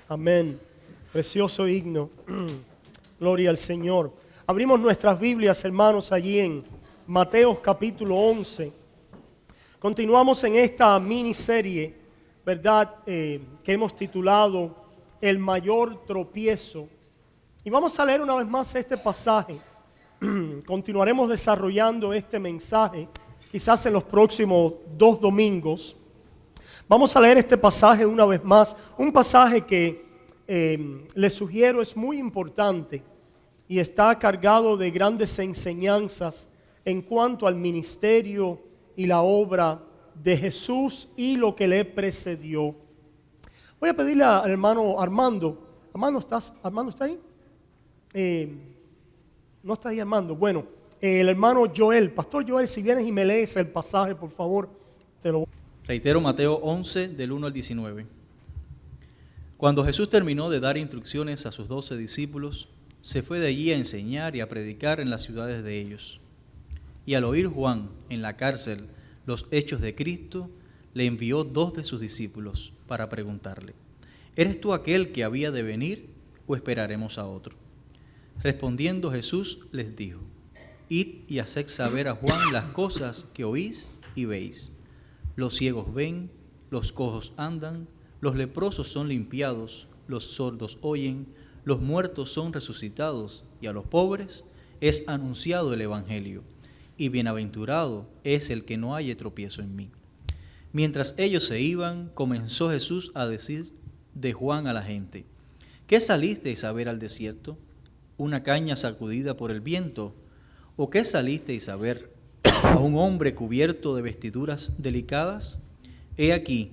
Amén. Precioso himno. Gloria al Señor. Abrimos nuestras Biblias, hermanos, allí en Mateo capítulo 11. Continuamos en esta miniserie, ¿verdad? Que hemos titulado El mayor tropiezo. Y vamos a leer una vez más este pasaje. Continuaremos desarrollando este mensaje, quizás en los próximos 2 domingos. Vamos a leer este pasaje una vez más, un pasaje que les sugiero es muy importante y está cargado de grandes enseñanzas en cuanto al ministerio y la obra de Jesús y lo que le precedió. Voy a pedirle al hermano Armando. Armando, ¿Armando está ahí? No está ahí Armando. Bueno, el hermano Joel, Pastor Joel, si vienes y me lees el pasaje, por favor, te lo Reitero Mateo 11, del 1 al 19. Cuando Jesús terminó de dar instrucciones a sus 12 discípulos, se fue de allí a enseñar y a predicar en las ciudades de ellos. Y al oír Juan en la cárcel los hechos de Cristo, le envió 2 de sus discípulos para preguntarle: ¿eres tú aquel que había de venir o esperaremos a otro? Respondiendo Jesús les dijo: id y haced saber a Juan las cosas que oís y veis. Los ciegos ven, los cojos andan, los leprosos son limpiados, los sordos oyen, los muertos son resucitados, y a los pobres es anunciado el Evangelio. Y bienaventurado es el que no halle tropiezo en mí. Mientras ellos se iban, comenzó Jesús a decir de Juan a la gente: ¿qué salisteis a ver al desierto? ¿Una caña sacudida por el viento? ¿O qué salisteis a ver? ¿A un hombre cubierto de vestiduras delicadas? He aquí,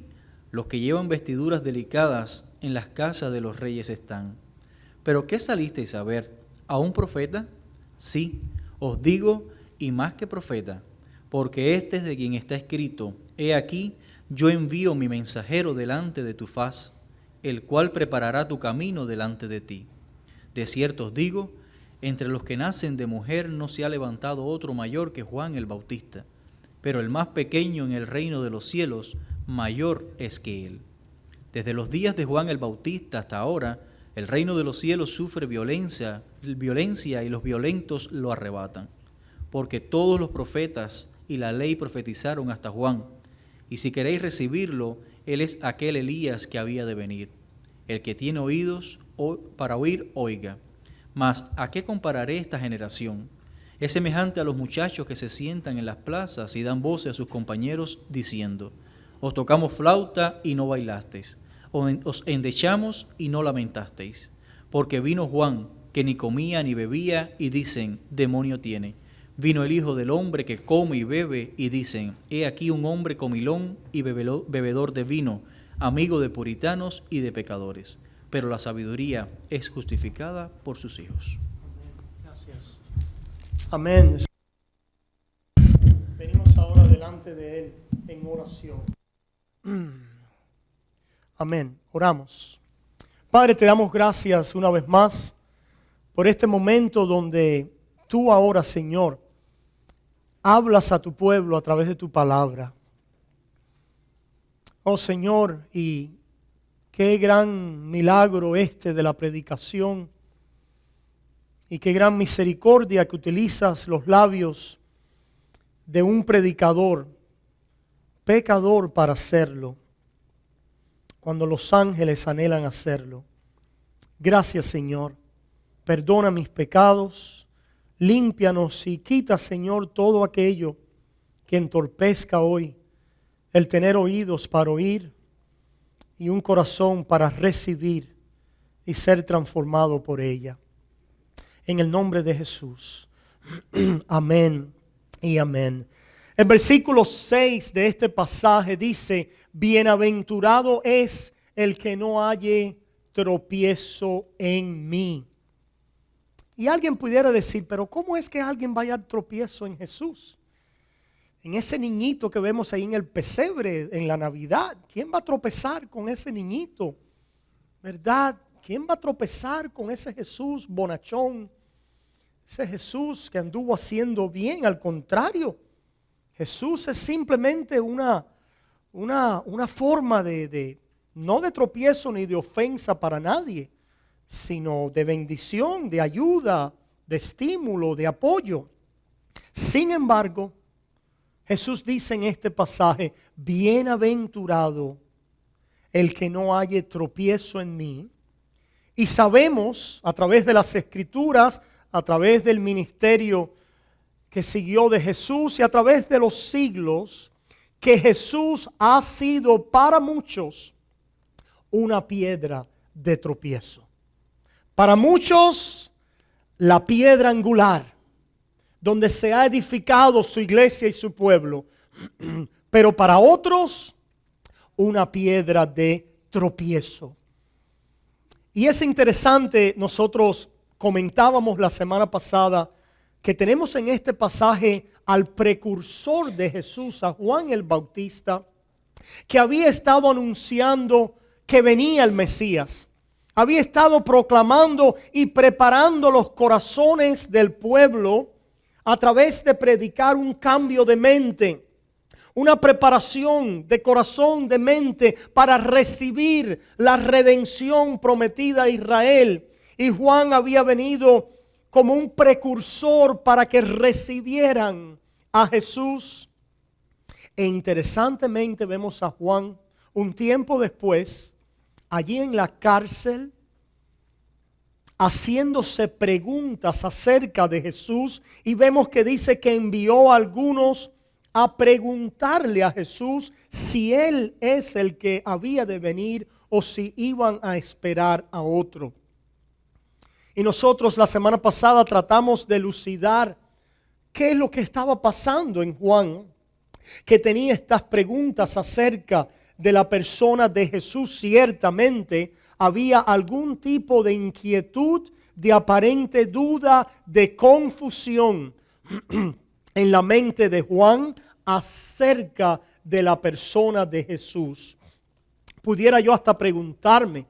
los que llevan vestiduras delicadas en las casas de los reyes están. ¿Pero qué salisteis a ver? ¿A un profeta? Sí, os digo, y más que profeta, porque este es de quien está escrito: he aquí, yo envío mi mensajero delante de tu faz, el cual preparará tu camino delante de ti. De cierto os digo, entre los que nacen de mujer no se ha levantado otro mayor que Juan el Bautista, pero el más pequeño en el reino de los cielos mayor es que él. Desde los días de Juan el Bautista hasta ahora, el reino de los cielos sufre violencia y los violentos lo arrebatan, porque todos los profetas y la ley profetizaron hasta Juan, y si queréis recibirlo, él es aquel Elías que había de venir. El que tiene oídos para oír, oiga. Mas, ¿a qué compararé esta generación? Es semejante a los muchachos que se sientan en las plazas y dan voces a sus compañeros diciendo: os tocamos flauta y no bailasteis, os endechamos y no lamentasteis. Porque vino Juan, que ni comía ni bebía, y dicen: demonio tiene. Vino el Hijo del Hombre, que come y bebe, y dicen: he aquí un hombre comilón y bebedor de vino, amigo de puritanos y de pecadores. Pero la sabiduría es justificada por sus hijos. Gracias. Amén. Venimos ahora delante de Él en oración. Amén. Oramos. Padre, te damos gracias una vez más por este momento donde tú ahora, Señor, hablas a tu pueblo a través de tu palabra. Oh Señor, y qué gran milagro este de la predicación y qué gran misericordia que utilizas los labios de un predicador, pecador, para hacerlo, cuando los ángeles anhelan hacerlo. Gracias, Señor. Perdona mis pecados, límpianos y quita, Señor, todo aquello que entorpezca hoy el tener oídos para oír y un corazón para recibir y ser transformado por ella. En el nombre de Jesús. Amén y amén. El versículo 6 de este pasaje dice: bienaventurado es el que no halle tropiezo en mí. Y alguien pudiera decir: pero ¿cómo es que alguien va a hallar tropiezo en Jesús? En ese niñito que vemos ahí en el pesebre en la Navidad. ¿Quién va a tropezar con ese niñito? ¿Verdad? ¿Quién va a tropezar con ese Jesús bonachón? Ese Jesús que anduvo haciendo bien. Al contrario, Jesús es simplemente una forma de no de tropiezo ni de ofensa para nadie, sino de bendición, de ayuda, de estímulo, de apoyo. Sin embargo, Jesús dice en este pasaje, bienaventurado el que no halle tropiezo en mí. Y sabemos a través de las Escrituras, a través del ministerio que siguió de Jesús y a través de los siglos, que Jesús ha sido para muchos una piedra de tropiezo. Para muchos, la piedra angular, donde se ha edificado su iglesia y su pueblo. Pero para otros, una piedra de tropiezo. Y es interesante, nosotros comentábamos la semana pasada que tenemos en este pasaje al precursor de Jesús, a Juan el Bautista, que había estado anunciando que venía el Mesías. Había estado proclamando y preparando los corazones del pueblo a través de predicar un cambio de mente, una preparación de corazón, de mente para recibir la redención prometida a Israel. Y Juan había venido como un precursor para que recibieran a Jesús. E interesantemente vemos a Juan un tiempo después, allí en la cárcel, haciéndose preguntas acerca de Jesús, y vemos que dice que envió a algunos a preguntarle a Jesús si Él es el que había de venir o si iban a esperar a otro. Y nosotros la semana pasada tratamos de elucidar qué es lo que estaba pasando en Juan, que tenía estas preguntas acerca de la persona de Jesús. Ciertamente había algún tipo de inquietud, de aparente duda, de confusión en la mente de Juan acerca de la persona de Jesús. Pudiera yo hasta preguntarme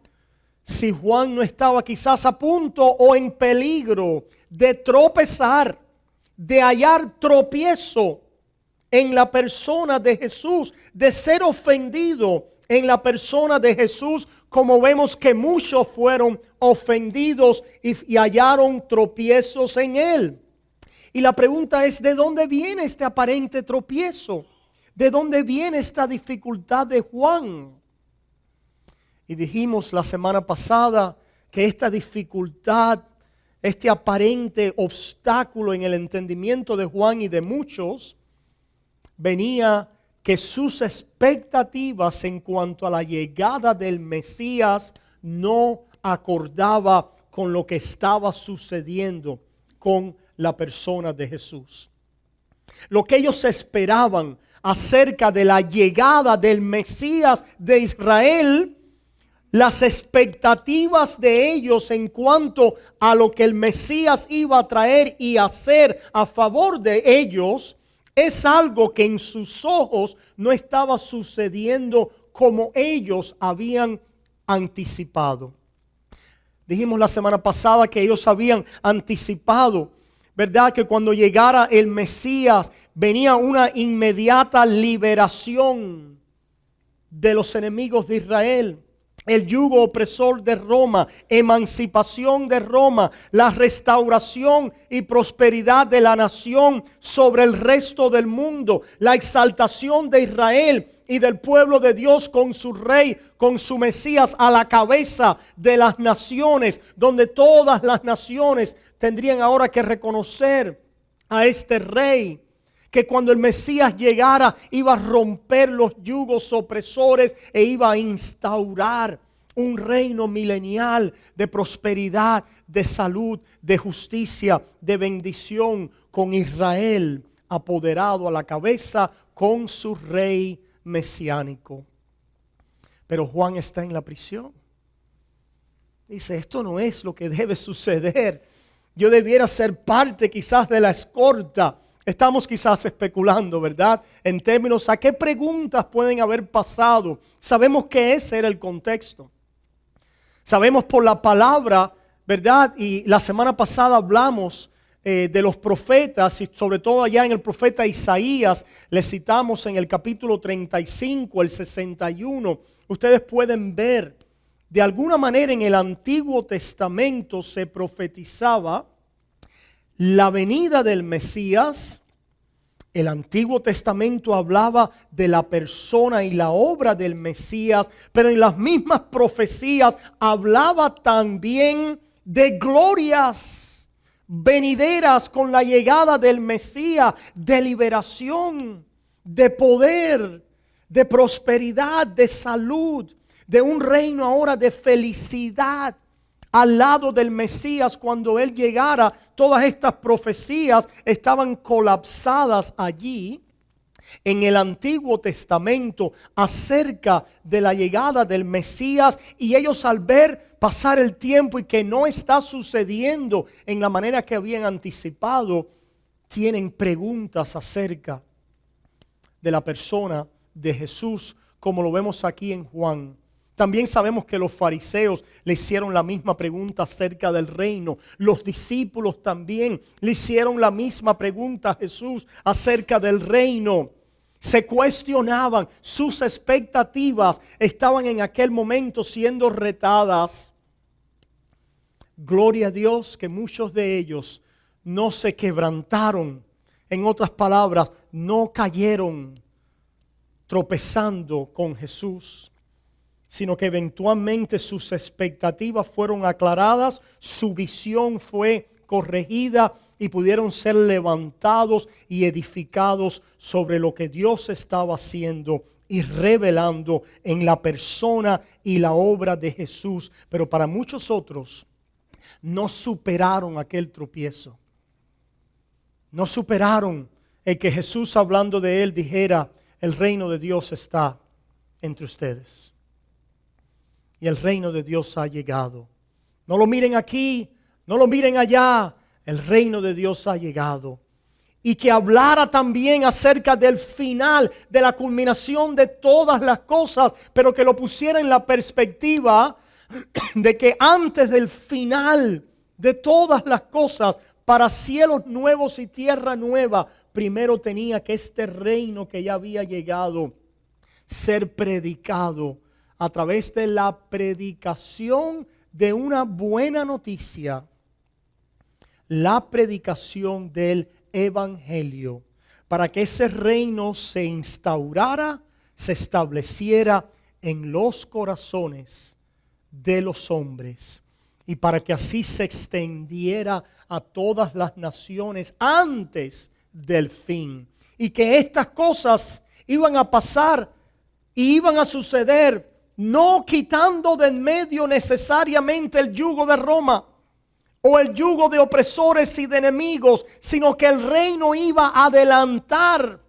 si Juan no estaba quizás a punto o en peligro de tropezar, de hallar tropiezo en la persona de Jesús, de ser ofendido en la persona de Jesús, como vemos que muchos fueron ofendidos y hallaron tropiezos en él. Y la pregunta es, ¿de dónde viene este aparente tropiezo? ¿De dónde viene esta dificultad de Juan? Y dijimos la semana pasada que esta dificultad, este aparente obstáculo en el entendimiento de Juan y de muchos, venía que sus expectativas en cuanto a la llegada del Mesías no acordaba con lo que estaba sucediendo con la persona de Jesús. Lo que ellos esperaban acerca de la llegada del Mesías de Israel, las expectativas de ellos en cuanto a lo que el Mesías iba a traer y hacer a favor de ellos, es algo que en sus ojos no estaba sucediendo como ellos habían anticipado. Dijimos la semana pasada que ellos habían anticipado, ¿verdad?, que cuando llegara el Mesías venía una inmediata liberación de los enemigos de Israel. El yugo opresor de Roma, emancipación de Roma, la restauración y prosperidad de la nación sobre el resto del mundo, la exaltación de Israel y del pueblo de Dios con su rey, con su Mesías a la cabeza de las naciones, donde todas las naciones tendrían ahora que reconocer a este rey, que cuando el Mesías llegara iba a romper los yugos opresores e iba a instaurar un reino milenial de prosperidad, de salud, de justicia, de bendición, con Israel apoderado a la cabeza con su rey mesiánico. Pero Juan está en la prisión. Dice, esto no es lo que debe suceder. Yo debiera ser parte quizás de la escorta. Estamos quizás especulando, ¿verdad?, en términos a qué preguntas pueden haber pasado. Sabemos que ese era el contexto. Sabemos por la palabra, ¿verdad? Y la semana pasada hablamos de los profetas, y sobre todo allá en el profeta Isaías, le citamos en el capítulo 35, el 61, ustedes pueden ver, de alguna manera en el Antiguo Testamento se profetizaba la venida del Mesías. El Antiguo Testamento hablaba de la persona y la obra del Mesías, pero en las mismas profecías hablaba también de glorias venideras con la llegada del Mesías, de liberación, de poder, de prosperidad, de salud, de un reino ahora de felicidad. Al lado del Mesías, cuando Él llegara, todas estas profecías estaban colapsadas allí en el Antiguo Testamento acerca de la llegada del Mesías, y ellos al ver pasar el tiempo y que no está sucediendo en la manera que habían anticipado, tienen preguntas acerca de la persona de Jesús, como lo vemos aquí en Juan. También sabemos que los fariseos le hicieron la misma pregunta acerca del reino. Los discípulos también le hicieron la misma pregunta a Jesús acerca del reino. Se cuestionaban, sus expectativas estaban en aquel momento siendo retadas. Gloria a Dios que muchos de ellos no se quebrantaron. En otras palabras, no cayeron tropezando con Jesús, sino que eventualmente sus expectativas fueron aclaradas, su visión fue corregida y pudieron ser levantados y edificados sobre lo que Dios estaba haciendo y revelando en la persona y la obra de Jesús. Pero para muchos otros no superaron aquel tropiezo. No superaron el que Jesús, hablando de él, dijera: el reino de Dios está entre ustedes. Y el reino de Dios ha llegado. No lo miren aquí, no lo miren allá. El reino de Dios ha llegado. Y que hablara también acerca del final, de la culminación de todas las cosas, pero que lo pusiera en la perspectiva de que antes del final de todas las cosas, para cielos nuevos y tierra nueva, primero tenía que este reino que ya había llegado ser predicado a través de la predicación de una buena noticia, la predicación del Evangelio, para que ese reino se instaurara, se estableciera en los corazones de los hombres, y para que así se extendiera a todas las naciones antes del fin, y que estas cosas iban a pasar y iban a suceder, no quitando de en medio necesariamente el yugo de Roma o el yugo de opresores y de enemigos, sino que el reino iba a adelantar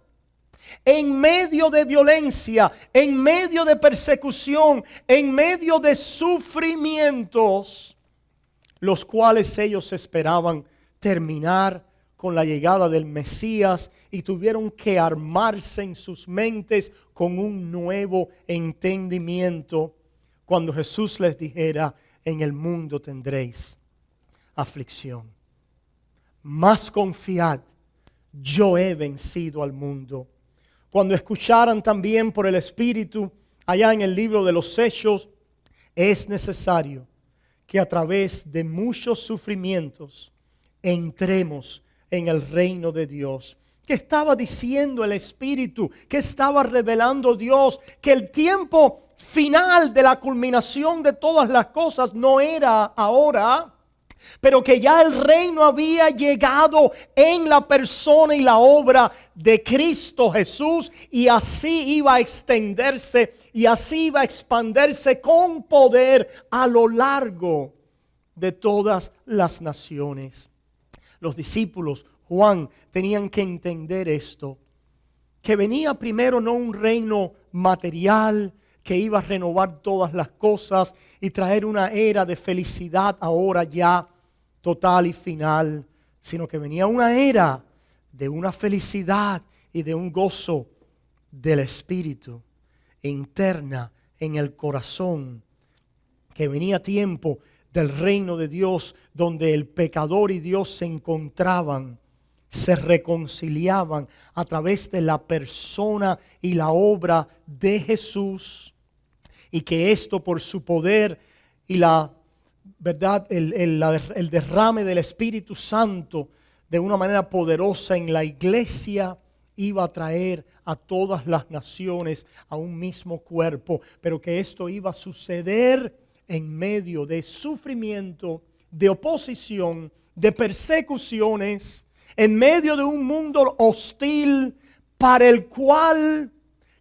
en medio de violencia, en medio de persecución, en medio de sufrimientos, los cuales ellos esperaban terminar con la llegada del Mesías, y tuvieron que armarse en sus mentes con un nuevo entendimiento cuando Jesús les dijera: en el mundo tendréis aflicción, mas confiad, yo he vencido al mundo. Cuando escucharan también por el Espíritu allá en el libro de los Hechos, es necesario que a través de muchos sufrimientos entremos en el reino de Dios. ¿Qué estaba diciendo el Espíritu? ¿Qué estaba revelando Dios? Que el tiempo final de la culminación de todas las cosas no era ahora, pero que ya el reino había llegado en la persona y la obra de Cristo Jesús, y así iba a extenderse y así iba a expandirse con poder a lo largo de todas las naciones. Los discípulos, Juan, tenían que entender esto, que venía primero no un reino material que iba a renovar todas las cosas y traer una era de felicidad ahora ya total y final, sino que venía una era de una felicidad y de un gozo del Espíritu interna en el corazón, que venía tiempo del reino de Dios, donde el pecador y Dios se encontraban, se reconciliaban a través de la persona y la obra de Jesús, y que esto por su poder y la verdad, el derrame del Espíritu Santo de una manera poderosa en la iglesia iba a traer a todas las naciones a un mismo cuerpo, pero que esto iba a suceder en medio de sufrimiento, de oposición, de persecuciones, en medio de un mundo hostil para el cual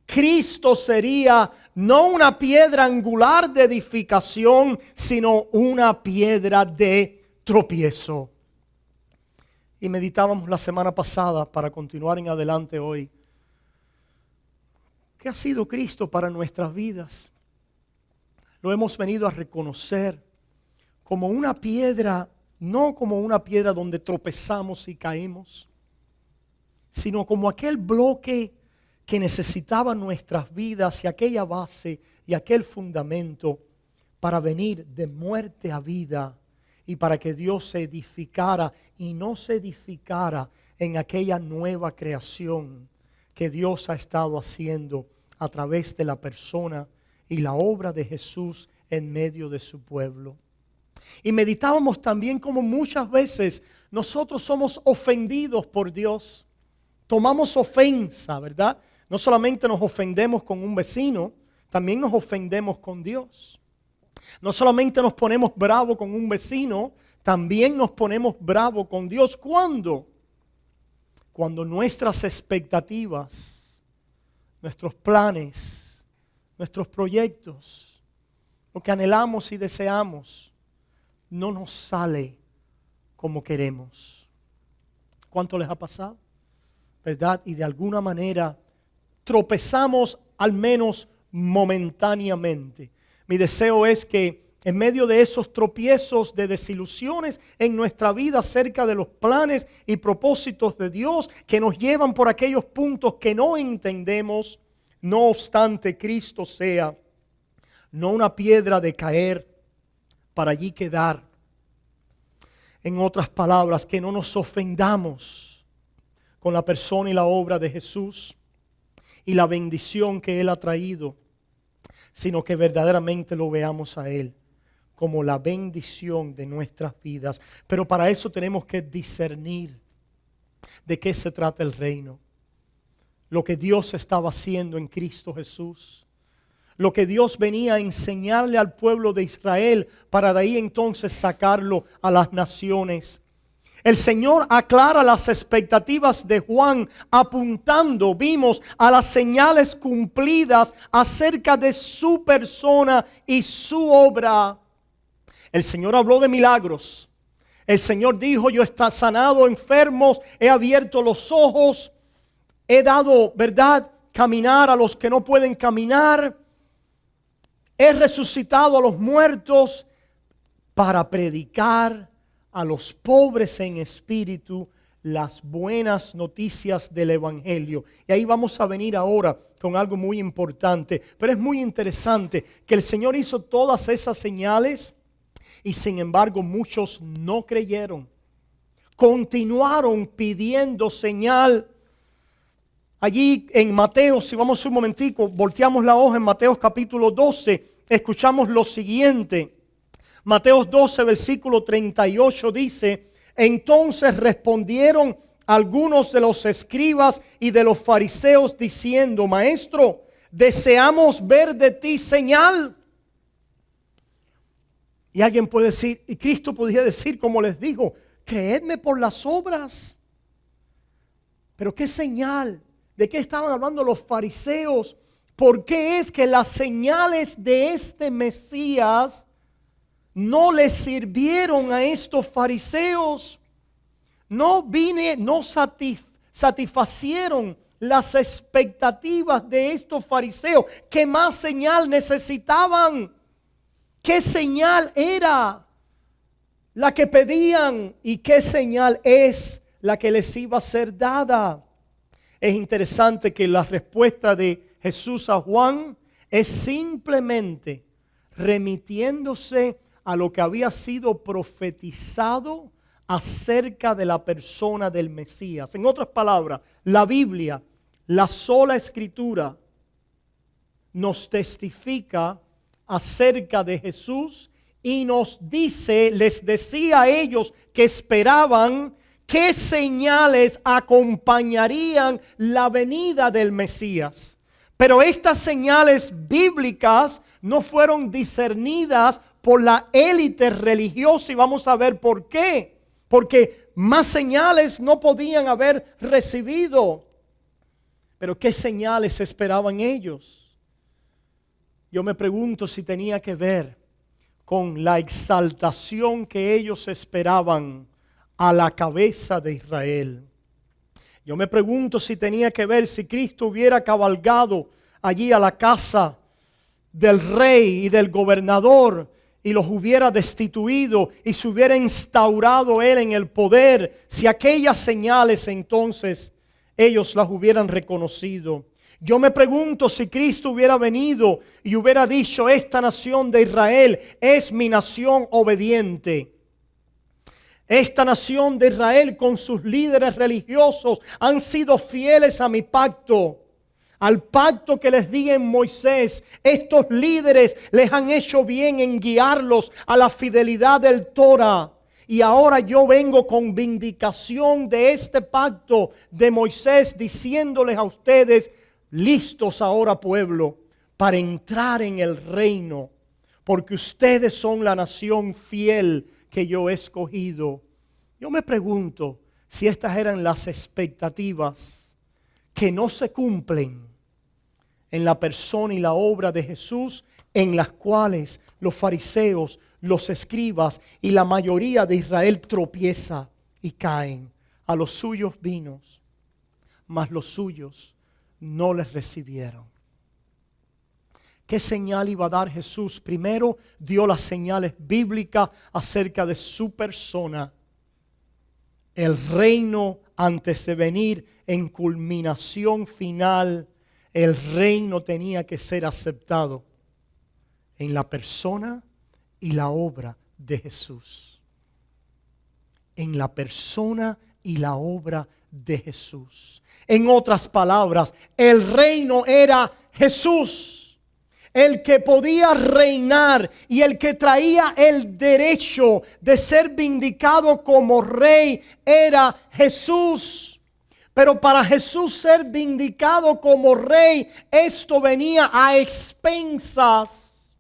Cristo sería no una piedra angular de edificación, sino una piedra de tropiezo. Y meditábamos la semana pasada, para continuar en adelante hoy, ¿qué ha sido Cristo para nuestras vidas? Lo hemos venido a reconocer como una piedra, no como una piedra donde tropezamos y caemos, sino como aquel bloque que necesitaban nuestras vidas, y aquella base y aquel fundamento para venir de muerte a vida, y para que Dios se edificara y no se edificara en aquella nueva creación que Dios ha estado haciendo a través de la persona y la obra de Jesús en medio de su pueblo. Y meditábamos también como muchas veces nosotros somos ofendidos por Dios. Tomamos ofensa, ¿verdad? No solamente nos ofendemos con un vecino, también nos ofendemos con Dios. No solamente nos ponemos bravos con un vecino, también nos ponemos bravos con Dios. ¿Cuándo? Cuando nuestras expectativas, nuestros planes, nuestros proyectos, lo que anhelamos y deseamos, no nos sale como queremos. ¿Cuánto les ha pasado? ¿Verdad? Y de alguna manera tropezamos al menos momentáneamente. Mi deseo es que en medio de esos tropiezos, de desilusiones en nuestra vida acerca de los planes y propósitos de Dios que nos llevan por aquellos puntos que no entendemos, no obstante Cristo sea no una piedra de caer para allí quedar. En otras palabras, que no nos ofendamos con la persona y la obra de Jesús y la bendición que Él ha traído, sino que verdaderamente lo veamos a Él como la bendición de nuestras vidas. Pero para eso tenemos que discernir de qué se trata el reino. Lo que Dios estaba haciendo en Cristo Jesús. Lo que Dios venía a enseñarle al pueblo de Israel para de ahí entonces sacarlo a las naciones. El Señor aclara las expectativas de Juan apuntando, vimos, a las señales cumplidas acerca de su persona y su obra. El Señor habló de milagros. El Señor dijo: yo he sanado enfermos, he abierto los ojos, he dado, ¿verdad?, caminar a los que no pueden caminar. He resucitado a los muertos para predicar a los pobres en espíritu las buenas noticias del Evangelio. Y ahí vamos a venir ahora con algo muy importante. Pero es muy interesante que el Señor hizo todas esas señales y sin embargo muchos no creyeron. Continuaron pidiendo señal. Allí en Mateo, si vamos un momentico, volteamos la hoja en Mateo capítulo 12, escuchamos lo siguiente. Mateo 12, versículo 38 dice: entonces respondieron algunos de los escribas y de los fariseos diciendo: Maestro, deseamos ver de ti señal. Y alguien puede decir, y Cristo podría decir como les digo: creedme por las obras. Pero ¿qué señal? ¿De qué estaban hablando los fariseos? ¿Por qué es que las señales de este Mesías no les sirvieron a estos fariseos? No satisfacieron las expectativas de estos fariseos. ¿Qué más señal necesitaban? ¿Qué señal era la que pedían y qué señal es la que les iba a ser dada? Es interesante que la respuesta de Jesús a Juan es simplemente remitiéndose a lo que había sido profetizado acerca de la persona del Mesías. En otras palabras, la Biblia, la sola Escritura, nos testifica acerca de Jesús y nos dice, les decía a ellos que esperaban qué señales acompañarían la venida del Mesías. Pero estas señales bíblicas no fueron discernidas por la élite religiosa y vamos a ver por qué. Porque más señales no podían haber recibido. Pero ¿qué señales esperaban ellos? Yo me pregunto si tenía que ver con la exaltación que ellos esperaban a la cabeza de Israel. Yo me pregunto si tenía que ver si Cristo hubiera cabalgado allí a la casa del rey y del gobernador y los hubiera destituido y se hubiera instaurado él en el poder, si aquellas señales entonces ellos las hubieran reconocido. Yo me pregunto si Cristo hubiera venido y hubiera dicho, esta nación de Israel es mi nación obediente. Esta nación de Israel con sus líderes religiosos han sido fieles a mi pacto. Al pacto que les di en Moisés, estos líderes les han hecho bien en guiarlos a la fidelidad del Torah. Y ahora yo vengo con vindicación de este pacto de Moisés, diciéndoles a ustedes, listos ahora pueblo, para entrar en el reino, porque ustedes son la nación fiel que yo he escogido. Yo me pregunto si estas eran las expectativas que no se cumplen en la persona y la obra de Jesús, en las cuales los fariseos, los escribas y la mayoría de Israel tropieza y caen. A los suyos vinos, mas los suyos no les recibieron. ¿Qué señal iba a dar Jesús? Primero dio las señales bíblicas acerca de su persona. El reino, antes de venir en culminación final, el reino tenía que ser aceptado en la persona y la obra de Jesús. En la persona y la obra de Jesús. En otras palabras, el reino era Jesús. El que podía reinar y el que traía el derecho de ser vindicado como rey era Jesús. Pero para Jesús ser vindicado como rey, esto venía a expensas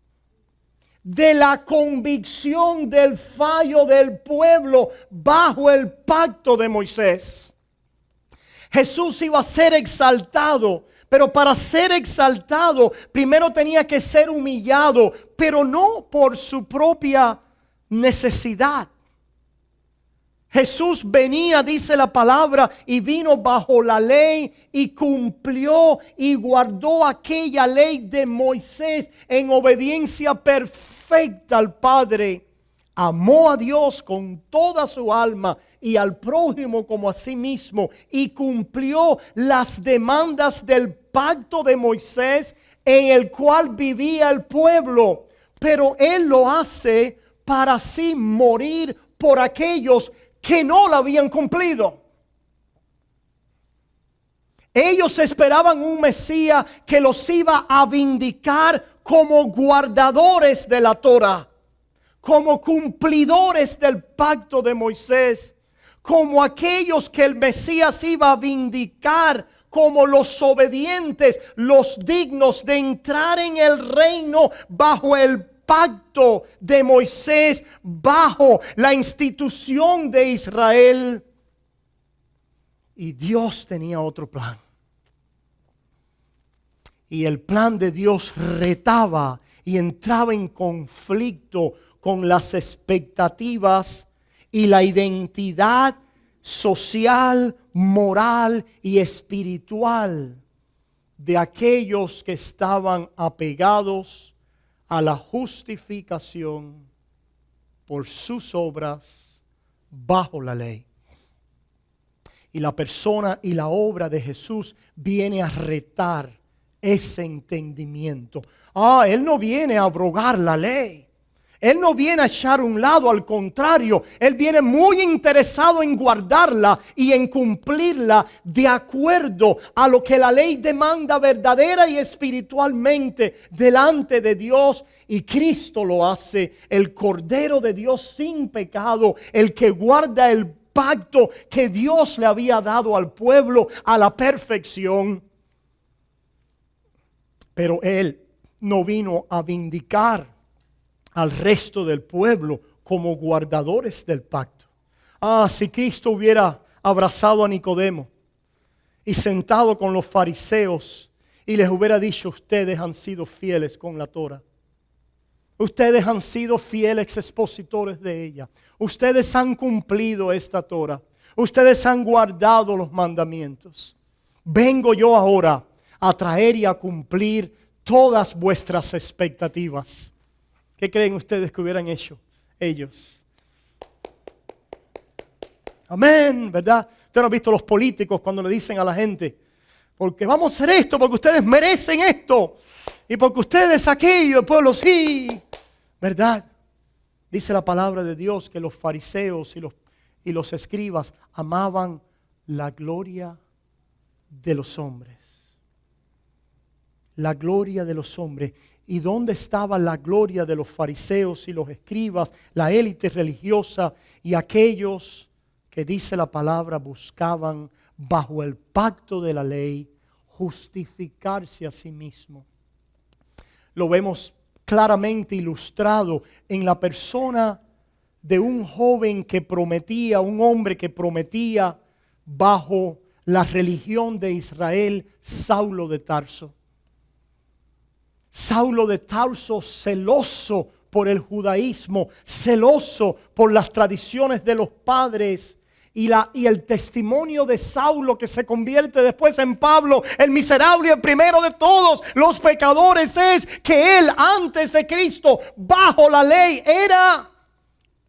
de la convicción del fallo del pueblo bajo el pacto de Moisés. Jesús iba a ser exaltado. Pero para ser exaltado, primero tenía que ser humillado, pero no por su propia necesidad. Jesús venía, dice la palabra, y vino bajo la ley y cumplió y guardó aquella ley de Moisés en obediencia perfecta al Padre. Amó a Dios con toda su alma y al prójimo como a sí mismo y cumplió las demandas del pacto de Moisés en el cual vivía el pueblo. Pero Él lo hace para así morir por aquellos que no lo habían cumplido. Ellos esperaban un Mesías que los iba a vindicar como guardadores de la Torah, como cumplidores del pacto de Moisés, como aquellos que el Mesías iba a vindicar como los obedientes, los dignos de entrar en el reino bajo el pacto de Moisés, bajo la institución de Israel. Y Dios tenía otro plan. Y el plan de Dios retaba y entraba en conflicto con las expectativas y la identidad social, moral y espiritual de aquellos que estaban apegados a la justificación por sus obras bajo la ley. Y la persona y la obra de Jesús viene a retar ese entendimiento. Él no viene a abrogar la ley. Él no viene a echar un lado, al contrario, Él viene muy interesado en guardarla y en cumplirla de acuerdo a lo que la ley demanda verdadera y espiritualmente delante de Dios. Y Cristo lo hace, el Cordero de Dios sin pecado, el que guarda el pacto que Dios le había dado al pueblo a la perfección. Pero Él no vino a vindicar al resto del pueblo como guardadores del pacto. Si Cristo hubiera abrazado a Nicodemo y sentado con los fariseos y les hubiera dicho: ustedes han sido fieles con la Torah, ustedes han sido fieles expositores de ella, ustedes han cumplido esta Torah, ustedes han guardado los mandamientos, vengo yo ahora a traer y a cumplir todas vuestras expectativas. ¿Qué creen ustedes que hubieran hecho ellos? Amén, ¿verdad? Ustedes han visto los políticos cuando le dicen a la gente: porque vamos a hacer esto, porque ustedes merecen esto, y porque ustedes aquello, el pueblo sí, ¿verdad? Dice la palabra de Dios que los fariseos y los escribas amaban la gloria de los hombres. La gloria de los hombres. ¿Y dónde estaba la gloria de los fariseos y los escribas, la élite religiosa y aquellos que, dice la palabra, buscaban bajo el pacto de la ley justificarse a sí mismos? Lo vemos claramente ilustrado en la persona de un joven que prometía, un hombre que prometía bajo la religión de Israel, Saulo de Tarso. Saulo de Tarso, celoso por el judaísmo, celoso por las tradiciones de los padres y el testimonio de Saulo, que se convierte después en Pablo, el miserable y el primero de todos los pecadores, es que él antes de Cristo, bajo la ley, era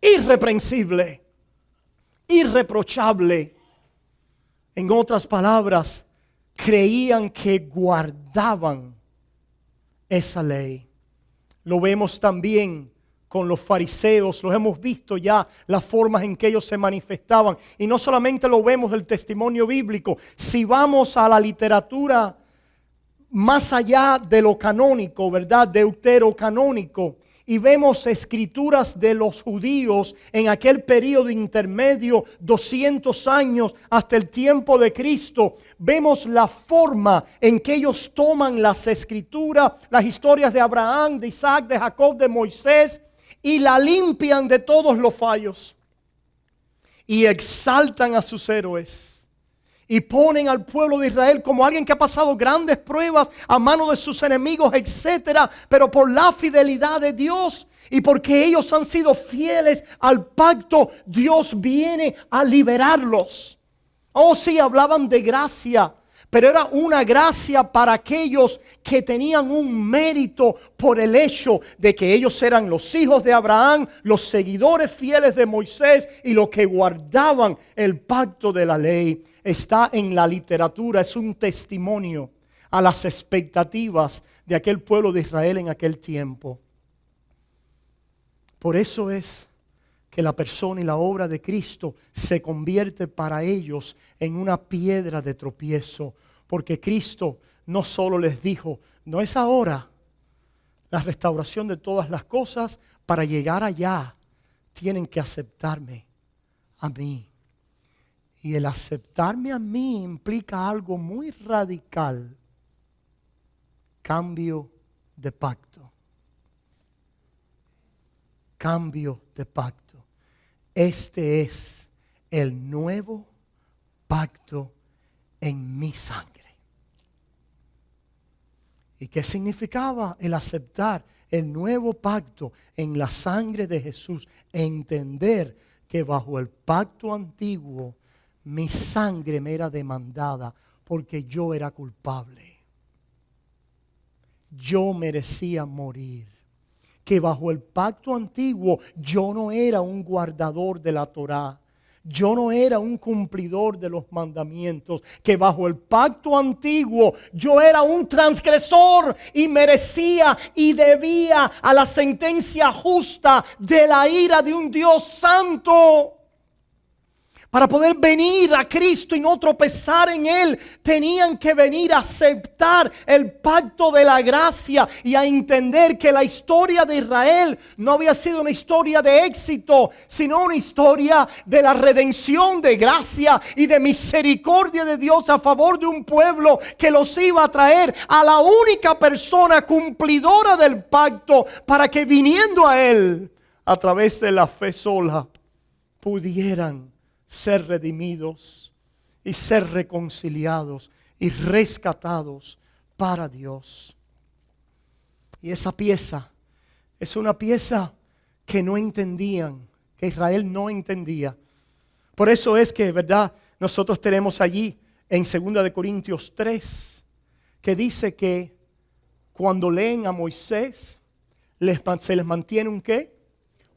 irreprensible, irreprochable. En otras palabras, creían que guardaban esa ley. Lo vemos también con los fariseos, los hemos visto ya, las formas en que ellos se manifestaban. Y no solamente lo vemos del testimonio bíblico, si vamos a la literatura más allá de lo canónico, ¿verdad? Deuterocanónico, y vemos escrituras de los judíos en aquel periodo intermedio, 200 años hasta el tiempo de Cristo. Vemos la forma en que ellos toman las escrituras, las historias de Abraham, de Isaac, de Jacob, de Moisés, y la limpian de todos los fallos y exaltan a sus héroes. Y ponen al pueblo de Israel como alguien que ha pasado grandes pruebas a manos de sus enemigos, etcétera. Pero por la fidelidad de Dios y porque ellos han sido fieles al pacto, Dios viene a liberarlos. Oh, sí, hablaban de gracia, pero era una gracia para aquellos que tenían un mérito por el hecho de que ellos eran los hijos de Abraham, los seguidores fieles de Moisés y los que guardaban el pacto de la ley. Está en la literatura, es un testimonio a las expectativas de aquel pueblo de Israel en aquel tiempo. Por eso es que la persona y la obra de Cristo se convierte para ellos en una piedra de tropiezo, porque Cristo no solo les dijo: no es ahora la restauración de todas las cosas, para llegar allá tienen que aceptarme a mí. Y el aceptarme a mí implica algo muy radical: cambio de pacto. Cambio de pacto. Este es el nuevo pacto en mi sangre. ¿Y qué significaba el aceptar el nuevo pacto en la sangre de Jesús? Entender que bajo el pacto antiguo mi sangre me era demandada porque yo era culpable. Yo merecía morir. Que bajo el pacto antiguo yo no era un guardador de la Torá. yo no era un cumplidor de los mandamientos, que bajo el pacto antiguo yo era un transgresor y merecía y debía a la sentencia justa de la ira de un Dios santo. Para poder venir a Cristo y no tropezar en Él, tenían que venir a aceptar el pacto de la gracia y a entender que la historia de Israel no había sido una historia de éxito, sino una historia de la redención, de gracia y de misericordia de Dios a favor de un pueblo que los iba a traer a la única persona cumplidora del pacto, para que viniendo a Él a través de la fe sola pudieran ser redimidos y ser reconciliados y rescatados para Dios. Y esa pieza es una pieza que no entendían, que Israel no entendía. Por eso es que, ¿verdad?, nosotros tenemos allí en 2 de Corintios 3 que dice que cuando leen a Moisés se les mantiene un ¿qué?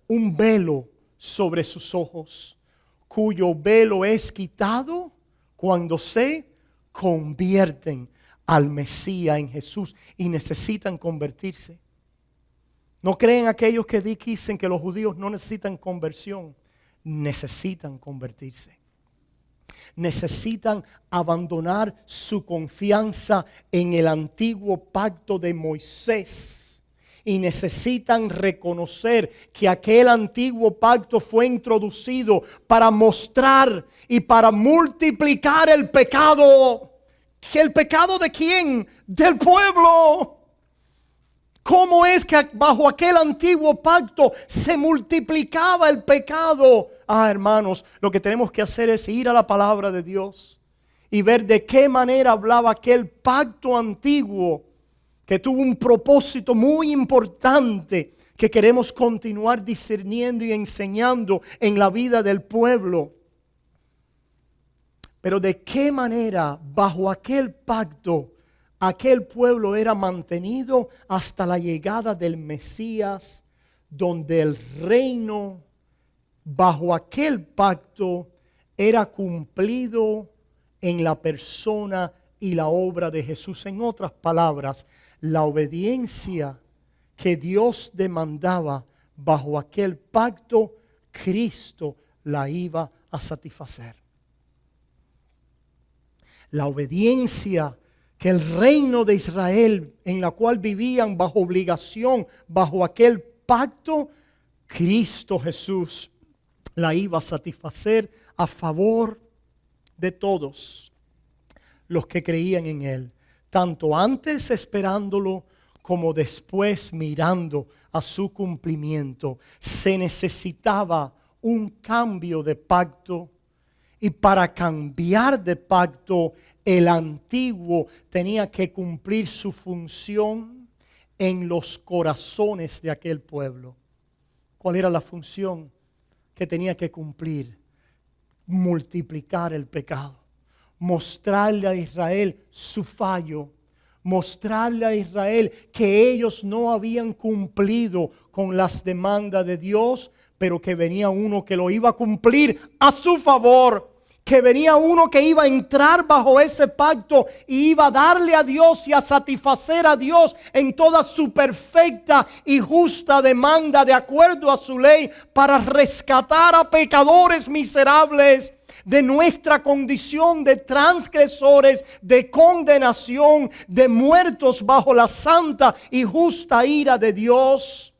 Un velo sobre sus ojos, cuyo velo es quitado cuando se convierten al Mesías, en Jesús, y necesitan convertirse. No creen aquellos que dicen que los judíos no necesitan conversión. Necesitan convertirse. Necesitan abandonar su confianza en el antiguo pacto de Moisés. Y necesitan reconocer que aquel antiguo pacto fue introducido para mostrar y para multiplicar el pecado. ¿El pecado de quién? Del pueblo. ¿Cómo es que bajo aquel antiguo pacto se multiplicaba el pecado? Hermanos, lo que tenemos que hacer es ir a la palabra de Dios y ver de qué manera hablaba aquel pacto antiguo, que tuvo un propósito muy importante que queremos continuar discerniendo y enseñando en la vida del pueblo. Pero de qué manera bajo aquel pacto aquel pueblo era mantenido hasta la llegada del Mesías, donde el reino bajo aquel pacto era cumplido en la persona y la obra de Jesús. En otras palabras, la obediencia que Dios demandaba bajo aquel pacto, Cristo la iba a satisfacer. La obediencia que el reino de Israel, en la cual vivían bajo obligación, bajo aquel pacto, Cristo Jesús la iba a satisfacer a favor de todos los que creían en Él, tanto antes esperándolo como después mirando a su cumplimiento. Se necesitaba un cambio de pacto, y para cambiar de pacto el antiguo tenía que cumplir su función en los corazones de aquel pueblo. ¿Cuál era la función que tenía que cumplir? Multiplicar el pecado. Mostrarle a Israel su fallo, mostrarle a Israel que ellos no habían cumplido con las demandas de Dios, pero que venía uno que lo iba a cumplir a su favor, que venía uno que iba a entrar bajo ese pacto y iba a darle a Dios y a satisfacer a Dios en toda su perfecta y justa demanda de acuerdo a su ley, para rescatar a pecadores miserables de nuestra condición de transgresores, de condenación, de muertos bajo la santa y justa ira de Dios.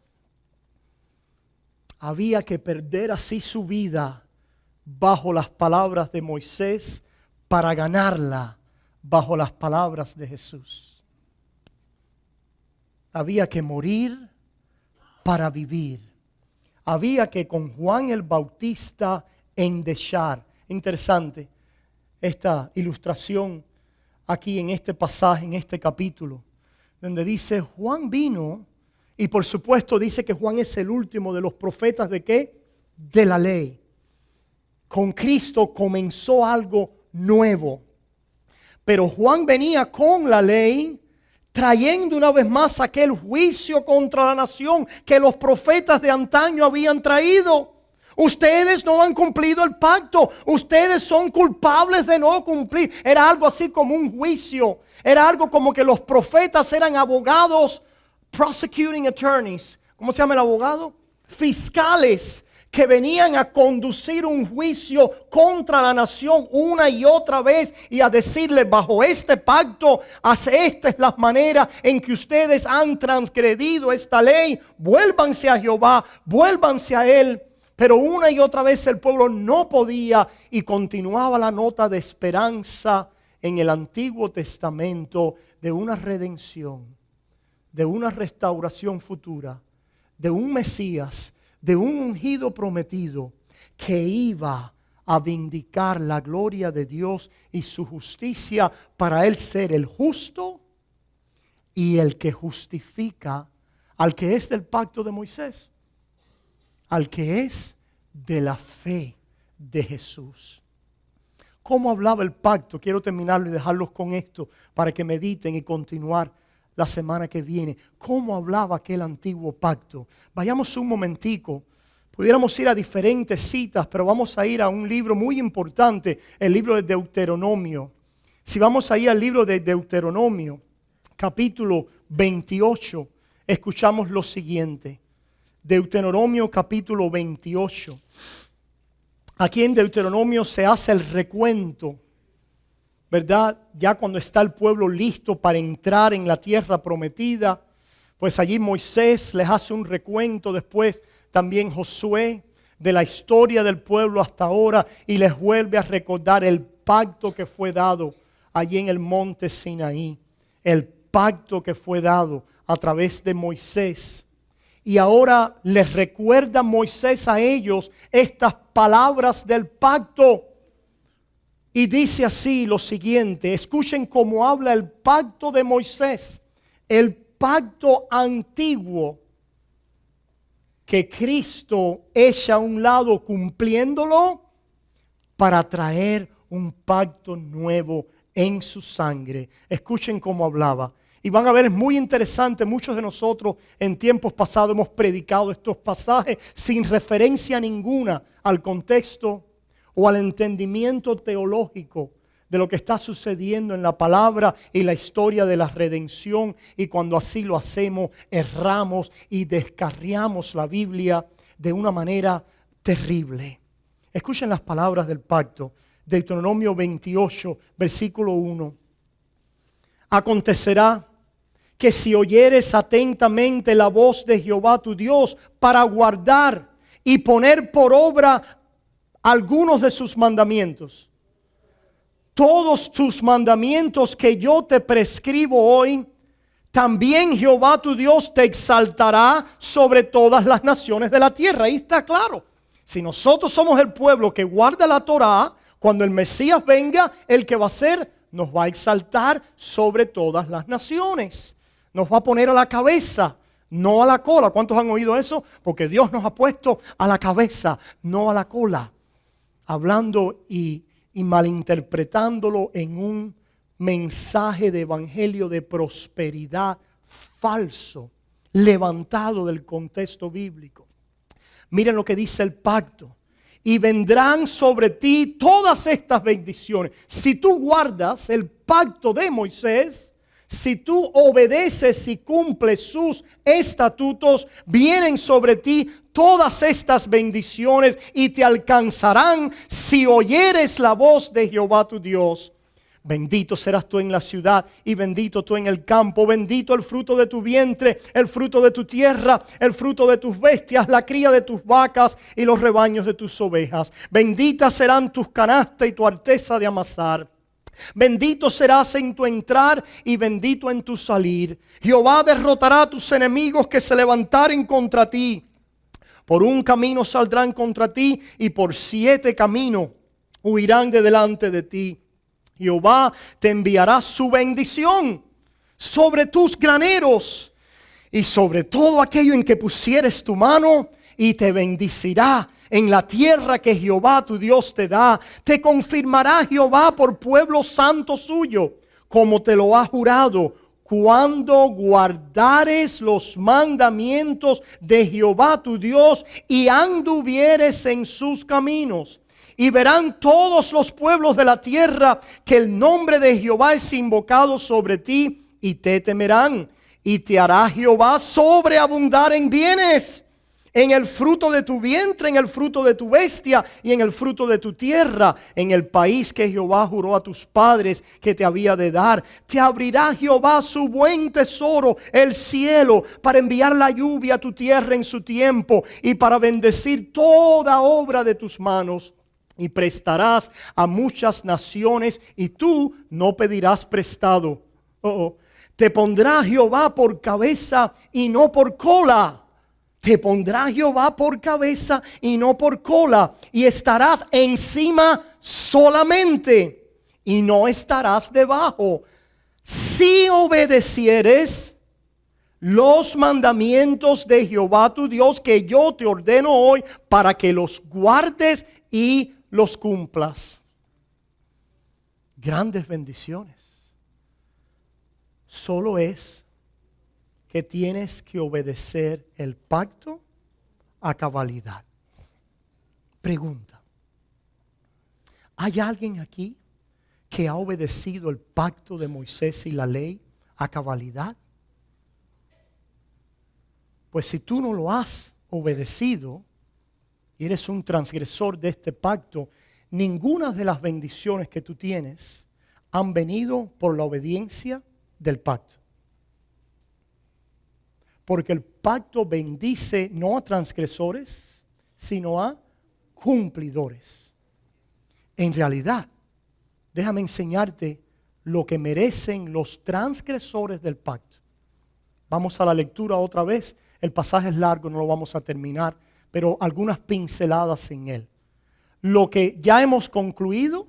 Había que perder así su vida bajo las palabras de Moisés para ganarla bajo las palabras de Jesús. Había que morir para vivir. Había que con Juan el Bautista endechar. Interesante esta ilustración aquí en este pasaje, en este capítulo, donde dice Juan vino, y por supuesto dice que Juan es el último de los profetas ¿de qué? De la ley. Con Cristo comenzó algo nuevo. Pero Juan venía con la ley, trayendo una vez más aquel juicio contra la nación que los profetas de antaño habían traído. Ustedes no han cumplido el pacto. Ustedes son culpables de no cumplir. Era algo así como un juicio. Era algo como que los profetas eran abogados, prosecuting attorneys. ¿Cómo se llama el abogado? Fiscales que venían a conducir un juicio contra la nación una y otra vez y a decirle: bajo este pacto, esta es la manera en que ustedes han transgredido esta ley. Vuélvanse a Jehová, vuélvanse a Él. Pero una y otra vez el pueblo no podía, y continuaba la nota de esperanza en el Antiguo Testamento de una redención, de una restauración futura, de un Mesías, de un ungido prometido que iba a vindicar la gloria de Dios y su justicia, para Él ser el justo y el que justifica al que es del pacto de Moisés, al que es de la fe de Jesús. ¿Cómo hablaba el pacto? Quiero terminarlo y dejarlos con esto para que mediten y continuar la semana que viene. ¿Cómo hablaba aquel antiguo pacto? Vayamos un momentico. Pudiéramos ir a diferentes citas, pero vamos a ir a un libro muy importante, el libro de Deuteronomio. Si vamos a ir al libro de Deuteronomio, capítulo 28, escuchamos lo siguiente. Deuteronomio capítulo 28. Aquí en Deuteronomio se hace el recuento, ¿verdad? Ya cuando está el pueblo listo para entrar en la tierra prometida, pues allí Moisés les hace un recuento, después también Josué, de la historia del pueblo hasta ahora, y les vuelve a recordar el pacto que fue dado allí en el monte Sinaí, el pacto que fue dado a través de Moisés. Y ahora les recuerda Moisés a ellos estas palabras del pacto. Y dice así lo siguiente: escuchen cómo habla el pacto de Moisés, el pacto antiguo que Cristo echa a un lado cumpliéndolo para traer un pacto nuevo en su sangre. Escuchen cómo hablaba. Y van a ver, es muy interesante, muchos de nosotros en tiempos pasados hemos predicado estos pasajes sin referencia ninguna al contexto o al entendimiento teológico de lo que está sucediendo en la palabra y la historia de la redención. Y cuando así lo hacemos, erramos y descarriamos la Biblia de una manera terrible. Escuchen las palabras del pacto. Deuteronomio 28, versículo 1. Acontecerá que si oyeres atentamente la voz de Jehová tu Dios para guardar y poner por obra algunos de sus mandamientos, todos tus mandamientos que yo te prescribo hoy, también Jehová tu Dios te exaltará sobre todas las naciones de la tierra. Ahí está claro. Si nosotros somos el pueblo que guarda la Torá, cuando el Mesías venga, el que va a ser, nos va a exaltar sobre todas las naciones. Nos va a poner a la cabeza, no a la cola. ¿Cuántos han oído eso? Porque Dios nos ha puesto a la cabeza, no a la cola. Hablando y malinterpretándolo en un mensaje de evangelio de prosperidad falso, levantado del contexto bíblico. Miren lo que dice el pacto. Y vendrán sobre ti todas estas bendiciones. Si tú guardas el pacto de Moisés, si tú obedeces y cumples sus estatutos, vienen sobre ti todas estas bendiciones y te alcanzarán si oyeres la voz de Jehová tu Dios. Bendito serás tú en la ciudad y bendito tú en el campo. Bendito el fruto de tu vientre, el fruto de tu tierra, el fruto de tus bestias, la cría de tus vacas y los rebaños de tus ovejas. Benditas serán tus canastas y tu arteza de amasar. Bendito serás en tu entrar y bendito en tu salir. Jehová derrotará a tus enemigos que se levantaren contra ti. Por un camino saldrán contra ti y por 7 caminos huirán de delante de ti. Jehová te enviará su bendición sobre tus graneros y sobre todo aquello en que pusieres tu mano, y te bendecirá en la tierra que Jehová tu Dios te da. Te confirmará Jehová por pueblo santo suyo, como te lo ha jurado, cuando guardares los mandamientos de Jehová tu Dios y anduvieres en sus caminos. Y verán todos los pueblos de la tierra que el nombre de Jehová es invocado sobre ti y te temerán. Y te hará Jehová sobreabundar en bienes, en el fruto de tu vientre, en el fruto de tu bestia y en el fruto de tu tierra, en el país que Jehová juró a tus padres que te había de dar. Te abrirá Jehová su buen tesoro, el cielo, para enviar la lluvia a tu tierra en su tiempo y para bendecir toda obra de tus manos. Y prestarás a muchas naciones y tú no pedirás prestado. Te pondrá Jehová por cabeza y no por cola. Te pondrá Jehová por cabeza y no por cola. Y estarás encima solamente y no estarás debajo. Si obedecieres los mandamientos de Jehová tu Dios que yo te ordeno hoy para que los guardes y los cumplas. Grandes bendiciones. Solo es que tienes que obedecer el pacto a cabalidad. Pregunta: ¿hay alguien aquí que ha obedecido el pacto de Moisés y la ley a cabalidad? Pues si tú no lo has obedecido y eres un transgresor de este pacto, ninguna de las bendiciones que tú tienes han venido por la obediencia del pacto. Porque el pacto bendice no a transgresores, sino a cumplidores. En realidad, déjame enseñarte lo que merecen los transgresores del pacto. Vamos a la lectura otra vez. El pasaje es largo, no lo vamos a terminar, pero algunas pinceladas en él. Lo que ya hemos concluido,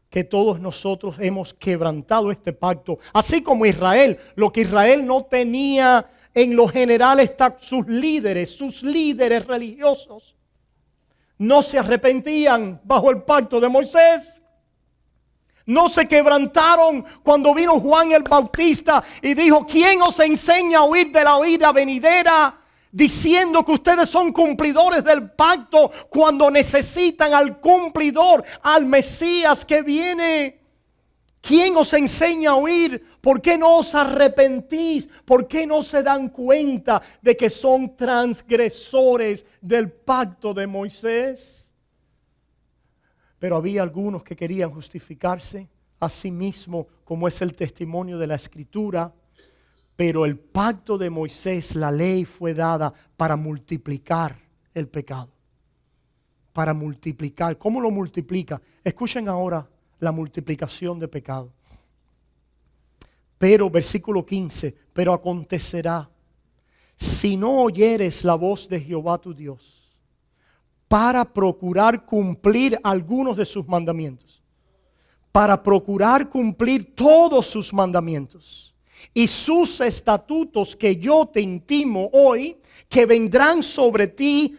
que todos nosotros hemos quebrantado este pacto, así como Israel. Lo que Israel no tenía en lo general está sus líderes religiosos no se arrepentían bajo el pacto de Moisés. No se quebrantaron cuando vino Juan el Bautista y dijo: ¿quién os enseña a huir de la ira venidera? Diciendo que ustedes son cumplidores del pacto cuando necesitan al cumplidor, al Mesías que viene. ¿Quién os enseña a huir? ¿Por qué no os arrepentís? ¿Por qué no se dan cuenta de que son transgresores del pacto de Moisés? Pero había algunos que querían justificarse a sí mismos, como es el testimonio de la Escritura. Pero el pacto de Moisés, la ley, fue dada para multiplicar el pecado. Para multiplicar. ¿Cómo lo multiplica? Escuchen ahora la multiplicación de pecado. Pero, versículo 15, pero acontecerá, si no oyeres la voz de Jehová tu Dios, para procurar cumplir algunos de sus mandamientos, para procurar cumplir todos sus mandamientos y sus estatutos que yo te intimo hoy, que vendrán sobre ti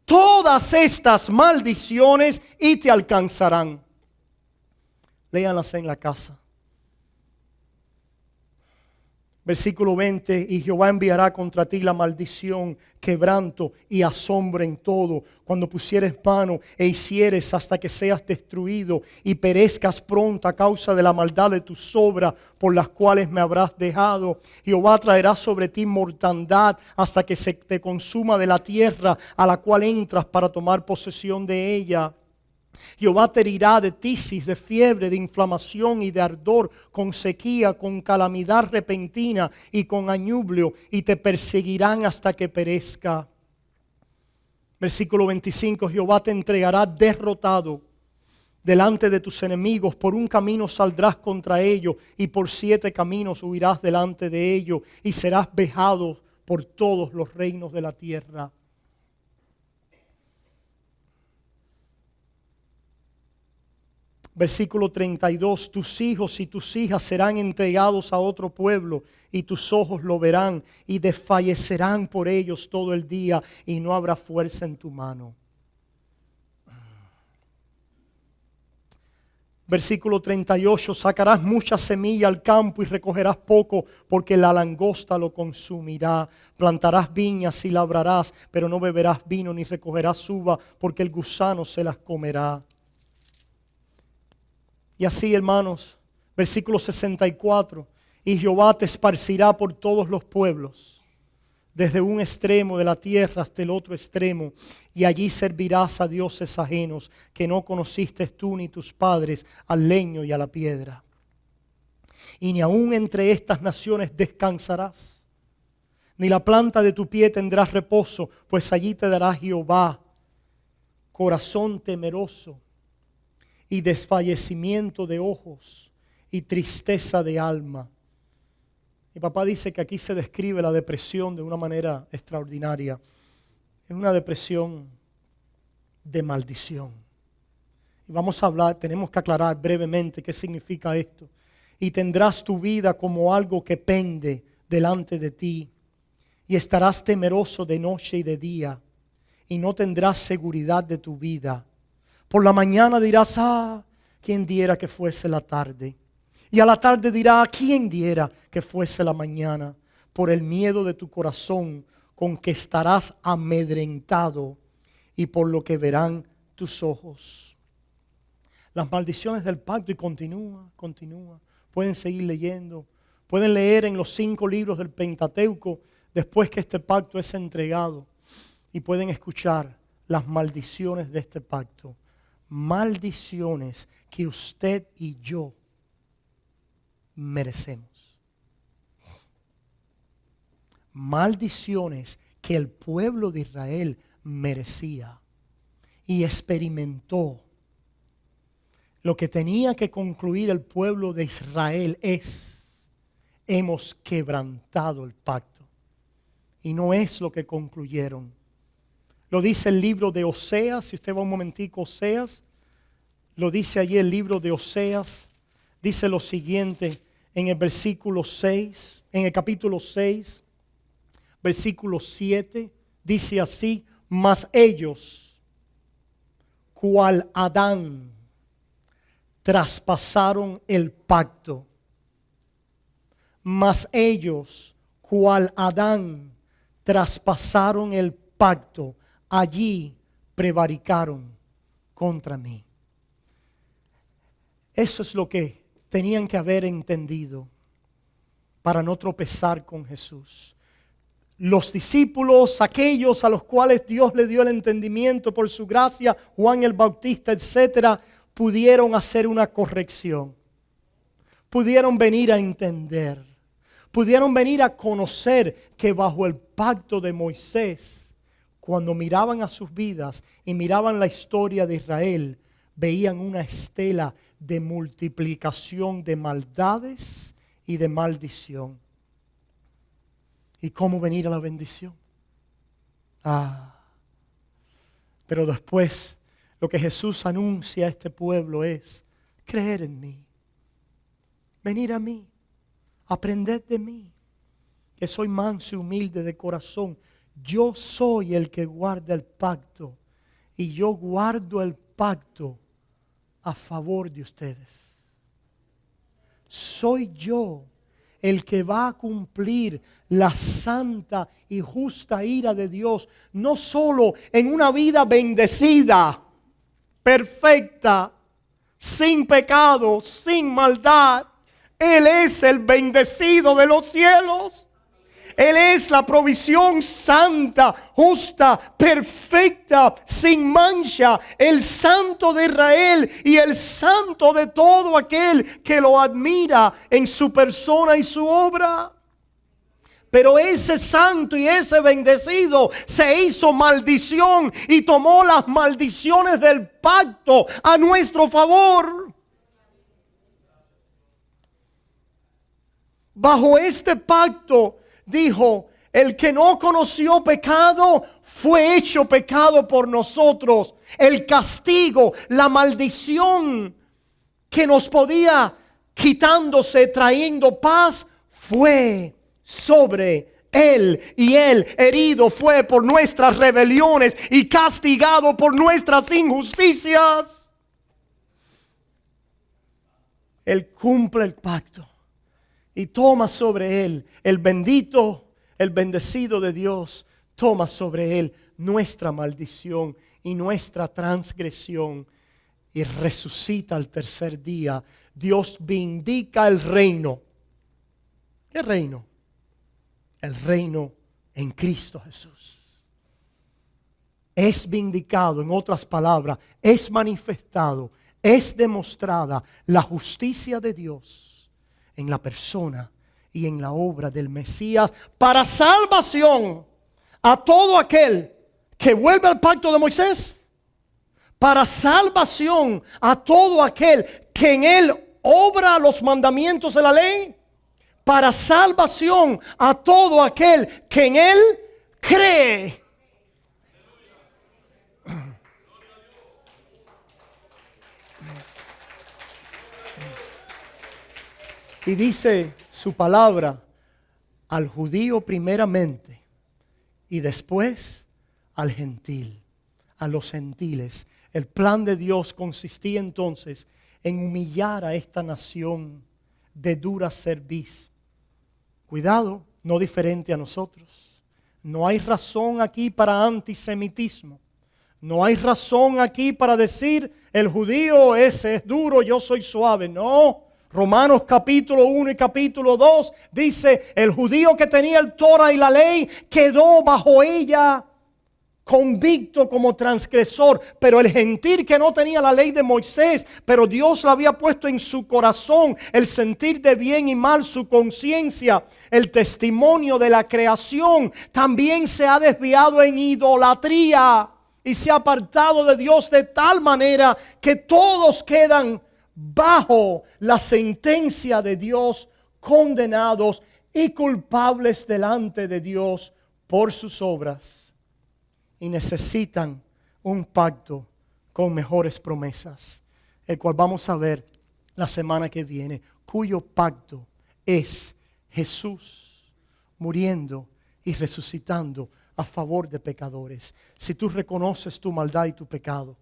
todas estas maldiciones y te alcanzarán. Léanlas en la casa. Versículo 20, y Jehová enviará contra ti la maldición, quebranto y asombro en todo, cuando pusieres mano e hicieres hasta que seas destruido y perezcas pronto a causa de la maldad de tus obras por las cuales me habrás dejado. Jehová traerá sobre ti mortandad hasta que se te consuma de la tierra a la cual entras para tomar posesión de ella. Jehová te herirá de tisis, de fiebre, de inflamación y de ardor, con sequía, con calamidad repentina y con añublio, y te perseguirán hasta que perezca. Versículo 25, Jehová te entregará derrotado delante de tus enemigos. Por un camino saldrás contra ellos y por 7 caminos huirás delante de ellos y serás vejado por todos los reinos de la tierra. Versículo 32, tus hijos y tus hijas serán entregados a otro pueblo y tus ojos lo verán y desfallecerán por ellos todo el día y no habrá fuerza en tu mano. Versículo 38, sacarás mucha semilla al campo y recogerás poco, porque la langosta lo consumirá. Plantarás viñas y labrarás, pero no beberás vino ni recogerás uva, porque el gusano se las comerá. Y así, hermanos, versículo 64, y Jehová te esparcirá por todos los pueblos, desde un extremo de la tierra hasta el otro extremo, y allí servirás a dioses ajenos que no conociste tú ni tus padres, al leño y a la piedra. Y ni aun entre estas naciones descansarás, ni la planta de tu pie tendrás reposo, pues allí te dará Jehová corazón temeroso y desfallecimiento de ojos y tristeza de alma. Mi papá dice que aquí se describe la depresión de una manera extraordinaria. Es una depresión de maldición. Y vamos a hablar, tenemos que aclarar brevemente qué significa esto. Y tendrás tu vida como algo que pende delante de ti. Y estarás temeroso de noche y de día. Y no tendrás seguridad de tu vida. Por la mañana dirás, ¿quién diera que fuese la tarde? Y a la tarde dirá, ¿quién diera que fuese la mañana? Por el miedo de tu corazón, con que estarás amedrentado, y por lo que verán tus ojos. Las maldiciones del pacto, y continúa. Pueden seguir leyendo. Pueden leer en los 5 libros del Pentateuco, después que este pacto es entregado. Y pueden escuchar las maldiciones de este pacto. Maldiciones que usted y yo merecemos. Maldiciones que el pueblo de Israel merecía y experimentó. Lo que tenía que concluir el pueblo de Israel es: hemos quebrantado el pacto. Y no es lo que concluyeron. Lo dice el libro de Oseas. Si usted va un momentico, Oseas, lo dice allí el libro de Oseas. Dice lo siguiente en el versículo 6, en el capítulo 6, versículo 7, dice así: mas ellos, cual Adán, traspasaron el pacto. Mas ellos, cual Adán, traspasaron el pacto. Allí prevaricaron contra mí. Eso es lo que tenían que haber entendido para no tropezar con Jesús. Los discípulos, aquellos a los cuales Dios le dio el entendimiento por su gracia, Juan el Bautista, etcétera, pudieron hacer una corrección. Pudieron venir a entender. Pudieron venir a conocer que bajo el pacto de Moisés, cuando miraban a sus vidas y miraban la historia de Israel, veían una estela de multiplicación de maldades y de maldición. ¿Y cómo venir a la bendición? Pero después lo que Jesús anuncia a este pueblo es: creer en mí, venir a mí, aprended de mí, que soy manso y humilde de corazón. Yo soy el que guarda el pacto, y yo guardo el pacto a favor de ustedes. Soy yo el que va a cumplir la santa y justa ira de Dios, no solo en una vida bendecida, perfecta, sin pecado, sin maldad. Él es el bendecido de los cielos. Él es la provisión santa, justa, perfecta, sin mancha, el santo de Israel y el santo de todo aquel que lo admira en su persona y su obra. Pero ese santo y ese bendecido se hizo maldición y tomó las maldiciones del pacto a nuestro favor. Bajo este pacto, dijo, el que no conoció pecado fue hecho pecado por nosotros. El castigo, la maldición que nos podía quitándose, trayendo paz, fue sobre él. Y él herido fue por nuestras rebeliones y castigado por nuestras injusticias. Él cumple el pacto y toma sobre Él, el bendito, el bendecido de Dios, toma sobre Él nuestra maldición y nuestra transgresión y resucita al tercer día. Dios vindica el reino. ¿Qué reino? El reino en Cristo Jesús. Es vindicado, en otras palabras, es manifestado, es demostrada la justicia de Dios en la persona y en la obra del Mesías para salvación a todo aquel que vuelve al pacto de Moisés, para salvación a todo aquel que en él obra los mandamientos de la ley, para salvación a todo aquel que en él cree. Y dice su palabra al judío primeramente y después al gentil, a los gentiles. El plan de Dios consistía entonces en humillar a esta nación de dura cerviz. Cuidado, no diferente a nosotros. No hay razón aquí para antisemitismo. No hay razón aquí para decir el judío ese es duro, yo soy suave. No. Romanos capítulo 1 y capítulo 2 dice el judío que tenía el Torah y la ley quedó bajo ella convicto como transgresor, pero el gentil que no tenía la ley de Moisés, pero Dios lo había puesto en su corazón, el sentir de bien y mal, su conciencia, el testimonio de la creación, también se ha desviado en idolatría y se ha apartado de Dios de tal manera que todos quedan bajo la sentencia de Dios, condenados y culpables delante de Dios por sus obras. Y necesitan un pacto con mejores promesas, el cual vamos a ver la semana que viene, cuyo pacto es Jesús muriendo y resucitando a favor de pecadores. Si tú reconoces tu maldad y tu pecado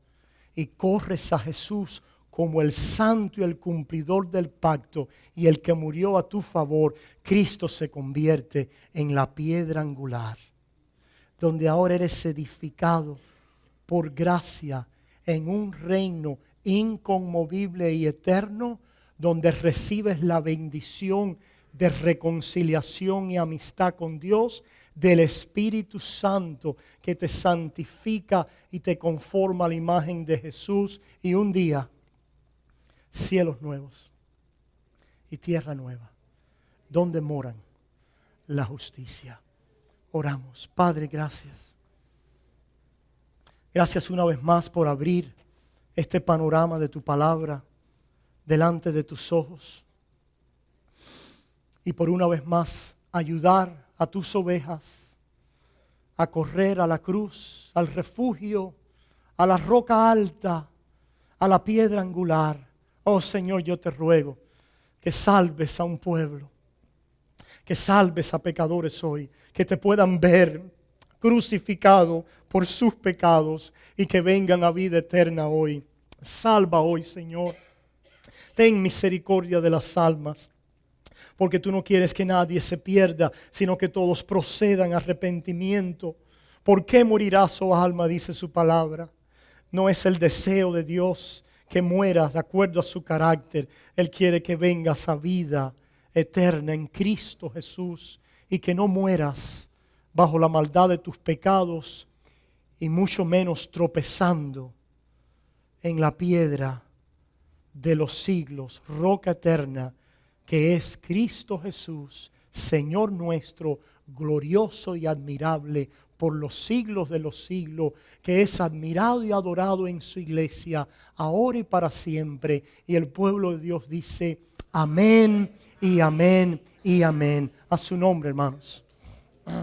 y corres a Jesús como el santo y el cumplidor del pacto y el que murió a tu favor, Cristo se convierte en la piedra angular, donde ahora eres edificado por gracia en un reino inconmovible y eterno, donde recibes la bendición de reconciliación y amistad con Dios, del Espíritu Santo que te santifica y te conforma a la imagen de Jesús, y un día cielos nuevos y tierra nueva, donde moran la justicia. Oramos. Padre, gracias. Gracias una vez más por abrir este panorama de tu palabra delante de tus ojos. Y por una vez más ayudar a tus ovejas a correr a la cruz, al refugio, a la roca alta, a la piedra angular. Oh Señor, yo te ruego que salves a un pueblo, que salves a pecadores hoy, que te puedan ver crucificado por sus pecados y que vengan a vida eterna hoy. Salva hoy, Señor. Ten misericordia de las almas, porque tú no quieres que nadie se pierda, sino que todos procedan a arrepentimiento. ¿Por qué morirás, oh alma?, dice su palabra. No es el deseo de Dios que mueras de acuerdo a su carácter. Él quiere que vengas a vida eterna en Cristo Jesús y que no mueras bajo la maldad de tus pecados y mucho menos tropezando en la piedra de los siglos, roca eterna, que es Cristo Jesús, Señor nuestro, glorioso y admirable por los siglos de los siglos, que es admirado y adorado en su iglesia, ahora y para siempre. Y el pueblo de Dios dice, amén y amén y amén. A su nombre, hermanos.